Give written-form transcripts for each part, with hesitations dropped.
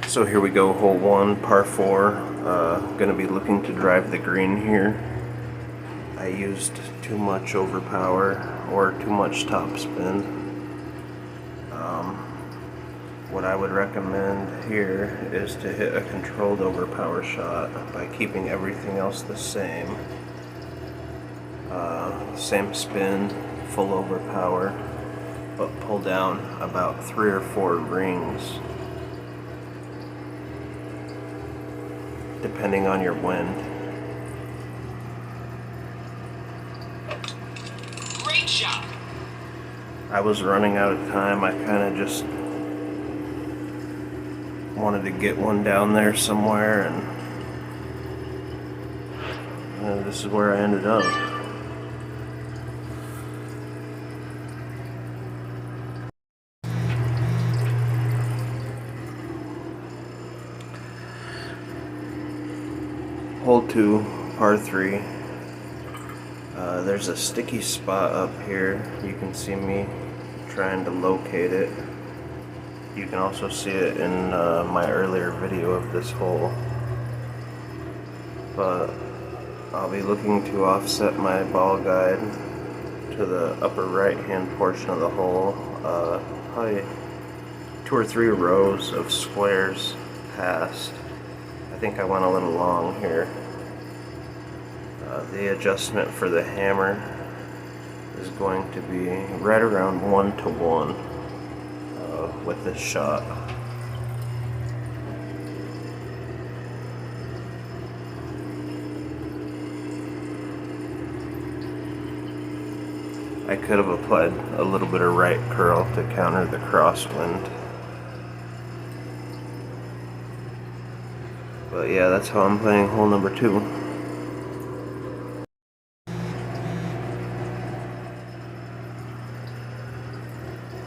So here we go, hole 1, par 4. Gonna be looking to drive the green here. I used too much overpower or too much topspin. What I would recommend here is to hit a controlled overpower shot by keeping everything else the same. Same spin, full overpower, but pull down about 3 or 4 rings, depending on your wind. Great shot! I was running out of time. I kind of just wanted to get one down there somewhere, and this is where I ended up. Hole 2, par 3. There's a sticky spot up here. You can see me trying to locate it. You can also see it in my earlier video of this hole. But I'll be looking to offset my ball guide to the upper right hand portion of the hole. Probably 2 or 3 rows of squares past. I think I went a little long here. The adjustment for the hammer is going to be right around 1-to-1 with this shot. I could have applied a little bit of right curl to counter the crosswind. But yeah, that's how I'm playing hole number 2.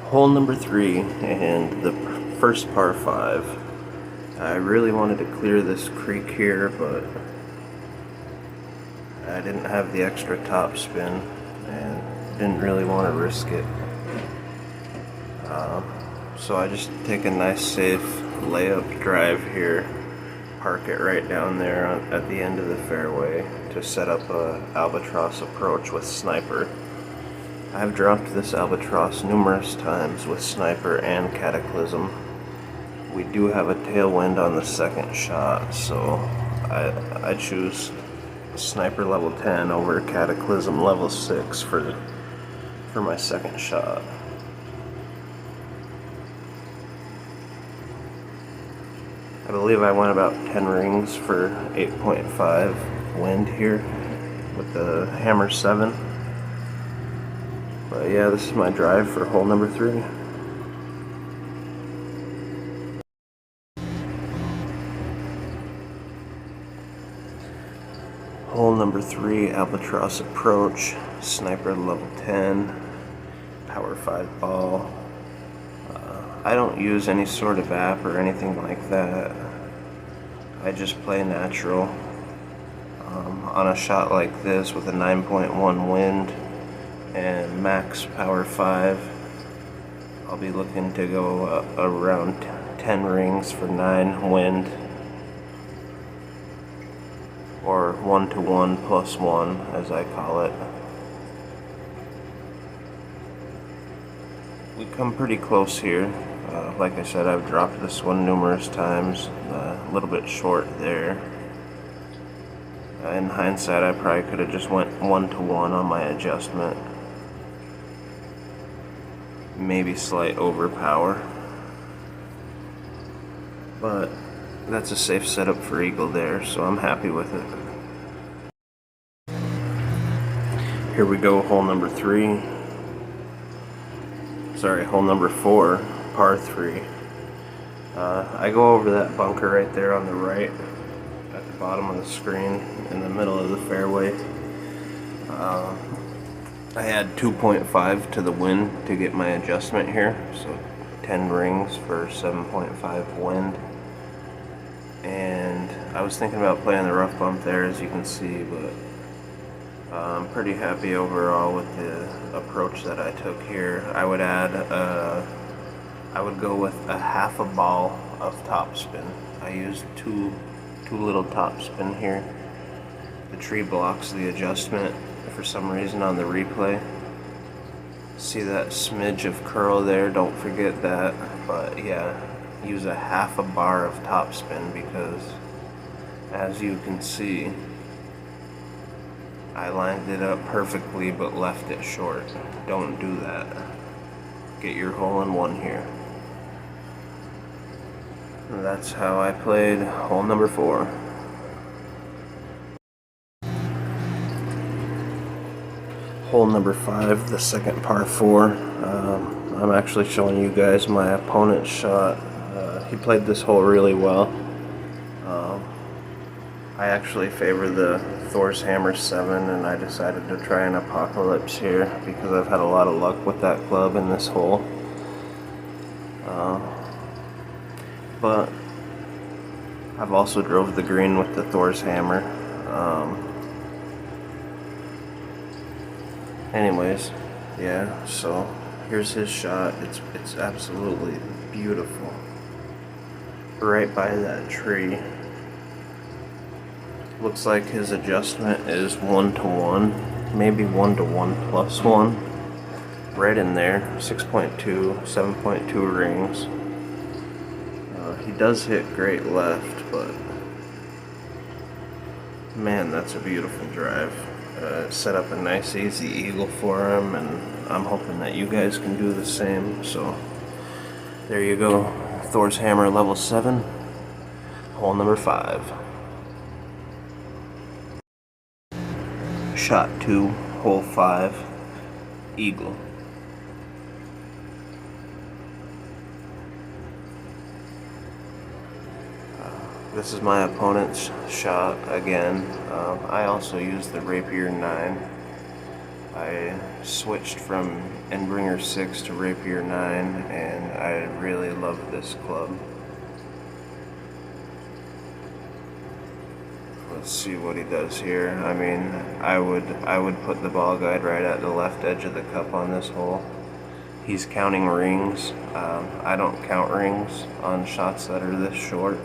Hole number 3 and the first par 5. I really wanted to clear this creek here, but I didn't have the extra topspin and didn't really want to risk it. So I just take a nice safe layup drive here, park it right down there at the end of the fairway to set up a Albatross approach with sniper. I've dropped this Albatross numerous times with sniper and cataclysm. We do have a tailwind on the second shot, so I choose sniper level 10 over cataclysm level 6 for my second shot. I believe I went about 10 rings for 8.5 wind here with the hammer 7. But yeah, this is my drive for hole number 3. Hole number 3, Albatross approach, sniper level 10, power 5 ball. I don't use any sort of app or anything like that. I just play natural. On a shot like this with a 9.1 wind and max power 5, I'll be looking to go around 10 rings for 9 wind, or 1-to-1 plus 1 as I call it. We come pretty close here. Like I said, I've dropped this one numerous times, a little bit short there. In hindsight, I probably could have just went 1-to-1 on my adjustment. Maybe slight overpower. But that's a safe setup for eagle there, so I'm happy with it. Here we go, hole number 3. Sorry, hole number 4, par 3. I go over that bunker right there on the right, at the bottom of the screen, in the middle of the fairway. I had 2.5 to the wind to get my adjustment here, so 10 rings for 7.5 wind. And I was thinking about playing the rough bump there, as you can see, but I'm pretty happy overall with the approach that I took here. I would add I would go with a half a ball of topspin. I used two little topspin here. The tree blocks the adjustment for some reason on the replay. See that smidge of curl there? Don't forget that. But yeah, use a half a bar of topspin because, as you can see, I lined it up perfectly but left it short. Don't do that. Get your hole in one here. And that's how I played hole number 4. Hole number 5, the second par 4. I'm actually showing you guys my opponent's shot. He played this hole really well. I actually favor the Thor's Hammer 7, and I decided to try an Apocalypse here because I've had a lot of luck with that club in this hole. But I've also drove the green with the Thor's Hammer. Anyways, yeah, so here's his shot. It's absolutely beautiful. Right by that tree. Looks like his adjustment is 1-to-1, maybe 1-to-1+1. Right in there, 6.2, 7.2 rings. He does hit great left, but man, that's a beautiful drive. Set up a nice easy eagle for him, and I'm hoping that you guys can do the same. So there you go, Thor's Hammer level 7, hole number 5. Shot 2, hole 5, eagle. This is my opponent's shot again. I also used the Rapier 9. I switched from Endbringer 6 to Rapier 9, and I really love this club. Let's see what he does here. I mean, I would put the ball guide right at the left edge of the cup on this hole. He's counting rings. I don't count rings on shots that are this short.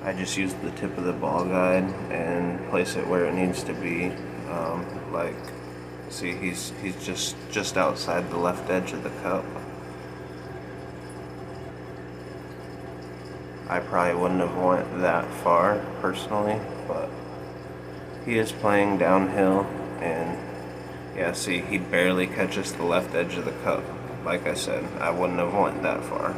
I just use the tip of the ball guide and place it where it needs to be. Like, see, he's just outside the left edge of the cup. I probably wouldn't have went that far personally, but he is playing downhill, and yeah, see, he barely catches the left edge of the cup. Like I said, I wouldn't have went that far.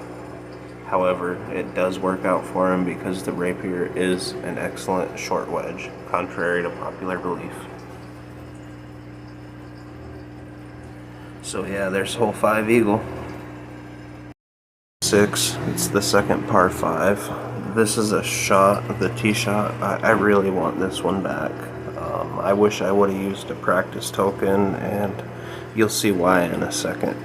However, it does work out for him because the Rapier is an excellent short wedge, contrary to popular belief. So yeah, there's hole 5 eagle. 6, it's the second par 5. This is a shot, the tee shot. I really want this one back. I wish I would have used a practice token, and you'll see why in a second.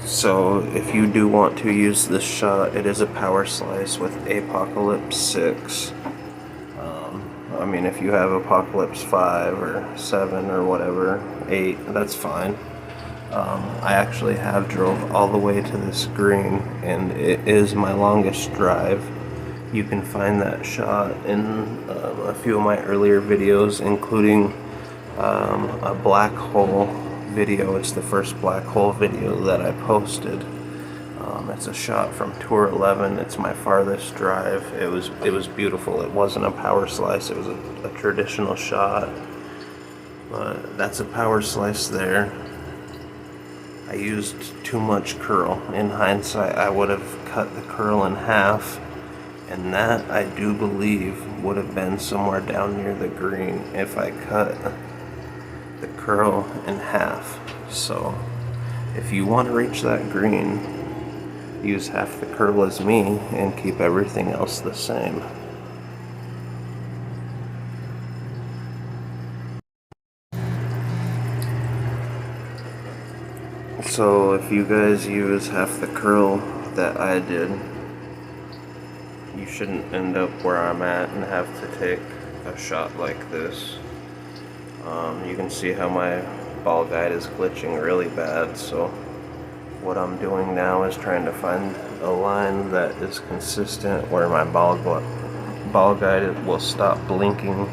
So if you do want to use this shot, it is a power slice with Apocalypse 6. I mean, if you have Apocalypse 5 or 7 or whatever, 8, that's fine. I actually have drove all the way to this green, and it is my longest drive. You can find that shot in a few of my earlier videos, including a black hole video. It's the first black hole video that I posted. It's a shot from Tour 11. It's my farthest drive. It was beautiful. It wasn't a power slice. It was a traditional shot, but that's a power slice there. I used too much curl. In hindsight, I would have cut the curl in half, and that, I do believe, would have been somewhere down near the green if I cut the curl in half. So if you want to reach that green, use half the curl as me and keep everything else the same. So if you guys use half the curl that I did, you shouldn't end up where I'm at and have to take a shot like this. You can see how my ball guide is glitching really bad, so what I'm doing now is trying to find a line that is consistent where my ball guide will stop blinking.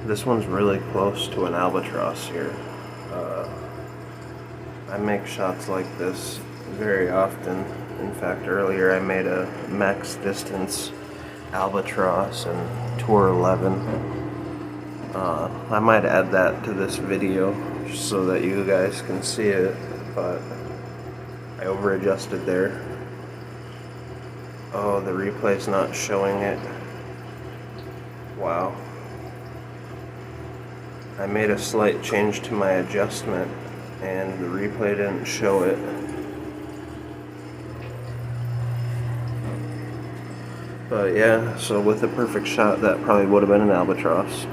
This one's really close to an Albatross here. I make shots like this very often. In fact, earlier I made a max distance Albatross and Tour 11. I might add that to this video just so that you guys can see it, but I over adjusted there. Oh, the replay's not showing it. Wow. I made a slight change to my adjustment and the replay didn't show it. But yeah, so with a perfect shot, that probably would have been an Albatross.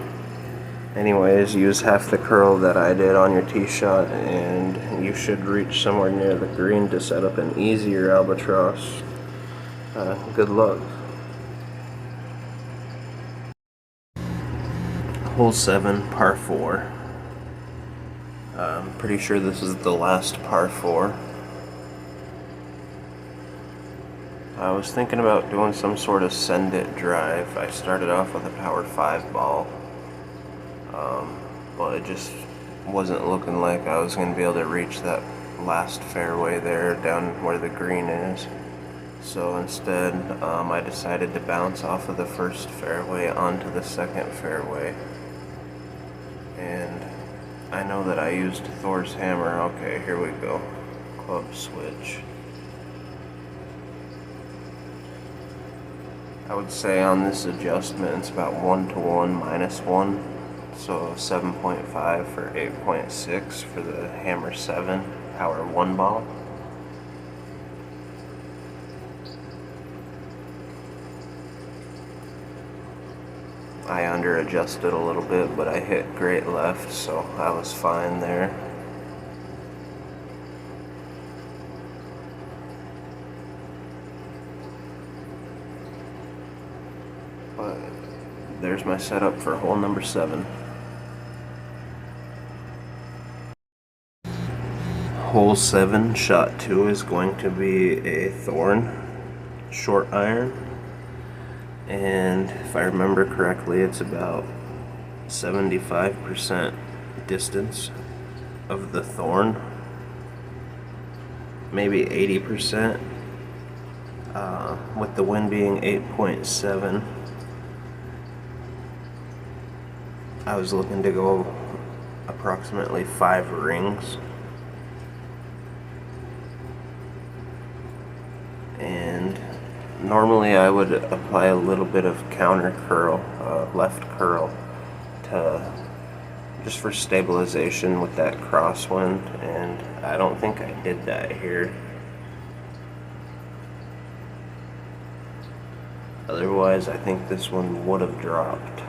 Anyways, use half the curl that I did on your tee shot and you should reach somewhere near the green to set up an easier Albatross. Good luck. Hole 7, par 4. I'm pretty sure this is the last par 4. I was thinking about doing some sort of send it drive. I started off with a power 5 ball, but it just wasn't looking like I was going to be able to reach that last fairway there down where the green is. So instead, I decided to bounce off of the first fairway onto the second fairway. And I know that I used Thor's hammer. Okay, here we go. Club switch. I would say on this adjustment it's about 1 to 1 minus 1. So 7.5 for 8.6 for the hammer 7 power 1 ball. I under adjusted a little bit, but I hit great left, so I was fine there. But there's my setup for hole number 7. Hole 7, shot 2 is going to be a Thorn short iron. And if I remember correctly, it's about 75% distance of the Thorn, maybe 80%, with the wind being 8.7. I was looking to go approximately 5 rings. And normally I would apply a little bit of counter curl, left curl, to just for stabilization with that crosswind, and I don't think I did that here. Otherwise, I think this one would have dropped.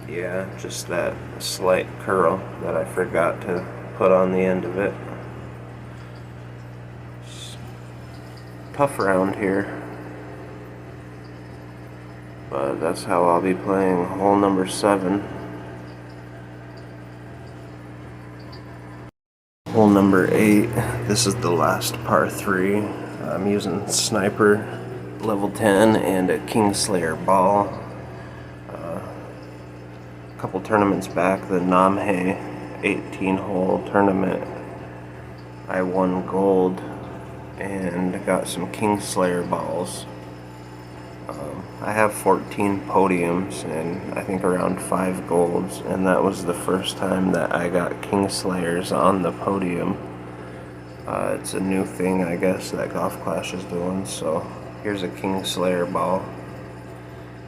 Yeah, just that slight curl that I forgot to put on the end of it. It's tough round here, but that's how I'll be playing hole number 7. Hole number 8, this is the last par 3. I'm using Sniper level 10 and a Kingslayer ball. Couple tournaments back, the Namhe 18-hole tournament, I won gold and got some Kingslayer balls. I have 14 podiums and I think around 5 golds, and that was the first time that I got Kingslayers on the podium. It's a new thing, I guess, that Golf Clash is doing. So here's a Kingslayer ball,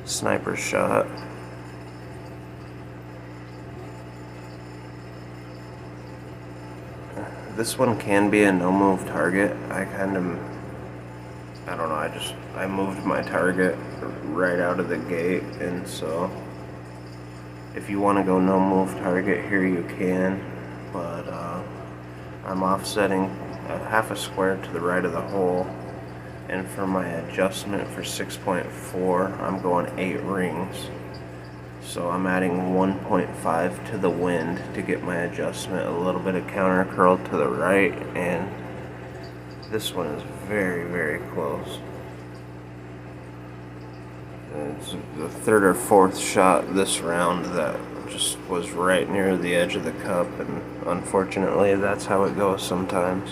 sniper shot. This one can be a no-move target. I don't know, I moved my target right out of the gate, and so if you want to go no-move target here, you can, but I'm offsetting half a square to the right of the hole. And for my adjustment for 6.4, I'm going 8 rings. So I'm adding 1.5 to the wind to get my adjustment, a little bit of counter curl to the right, and this one is very, very close. It's the third or fourth shot this round that just was right near the edge of the cup, and unfortunately that's how it goes sometimes.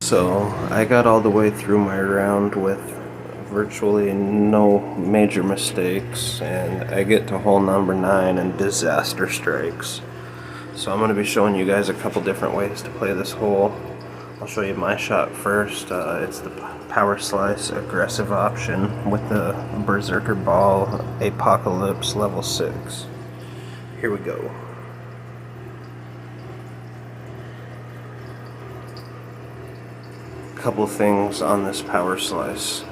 So I got all the way through my round with virtually no major mistakes, and I get to hole number 9 and disaster strikes. So I'm going to be showing you guys a couple different ways to play this hole. I'll show you my shot first. It's the power slice aggressive option with the berserker ball Apocalypse level 6. Here we go. Couple things on this power slice.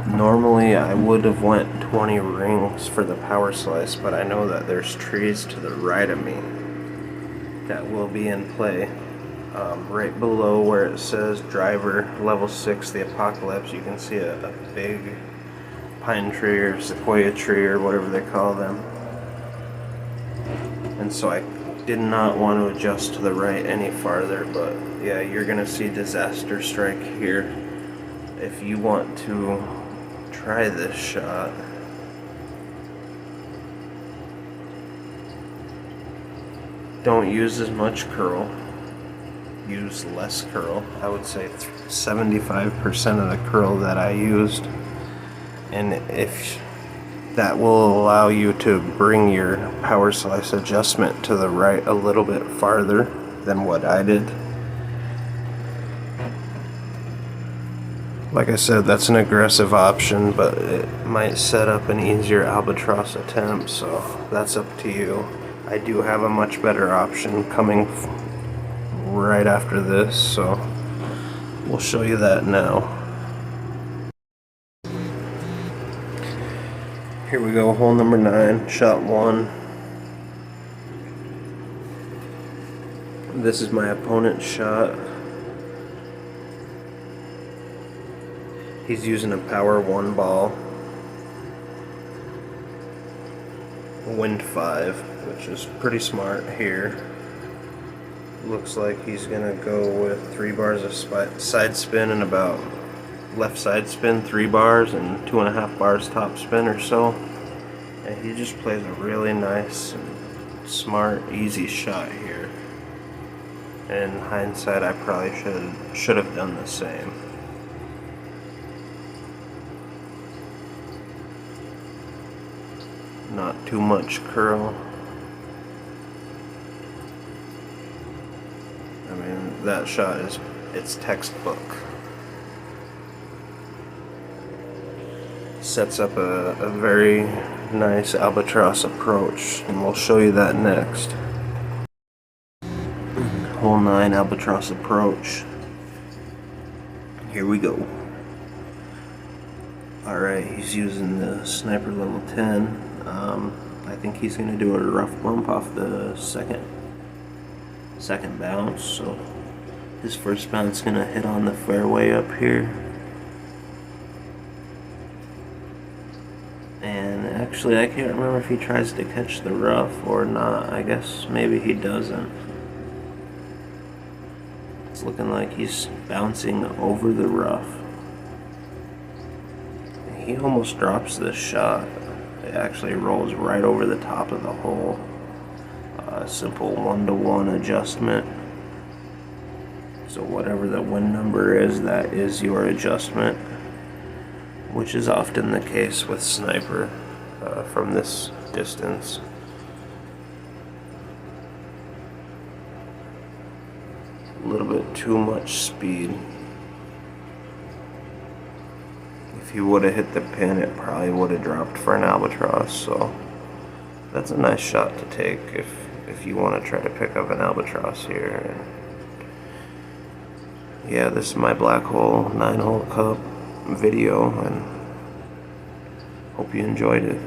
Normally I would have went 20 rings for the power slice, but I know that there's trees to the right of me that will be in play. Right below where it says driver level 6, the Apocalypse, you can see a big pine tree or sequoia tree or whatever they call them. And so I did not want to adjust to the right any farther, but yeah, you're gonna see disaster strike here. If you want to try this shot, don't use as much curl, use less curl. I would say 75% of the curl that I used, and if that will allow you to bring your power slice adjustment to the right a little bit farther than what I did. Like I said, that's an aggressive option, but it might set up an easier Albatross attempt, so that's up to you. I do have a much better option coming right after this, so we'll show you that now. Here we go, hole number 9, shot 1. This is my opponent's shot. He's using a power 1 ball, wind 5, which is pretty smart here. Looks like he's gonna go with 3 bars of side spin and about left side spin 3 bars and 2.5 bars top spin or so. And he just plays a really nice, smart, easy shot here. In hindsight, I probably should have done the same. Not too much curl. I mean, that shot it's textbook. Sets up a very nice Albatross approach, and we'll show you that next. Hole 9 Albatross approach. Here we go. Alright, he's using the sniper level 10. I think he's going to do a rough bump off the second bounce, so his first bounce is going to hit on the fairway up here. And actually, I can't remember if he tries to catch the rough or not. I guess maybe he doesn't. It's looking like he's bouncing over the rough. He almost drops this shot. It actually rolls right over the top of the hole. Simple 1-to-1 adjustment. So whatever the wind number is, that is your adjustment, which is often the case with sniper from this distance. A little bit too much speed. If he would have hit the pin, it probably would have dropped for an Albatross, so that's a nice shot to take if you want to try to pick up an Albatross here. And yeah, this is my black hole 9-hole cup video, and hope you enjoyed it.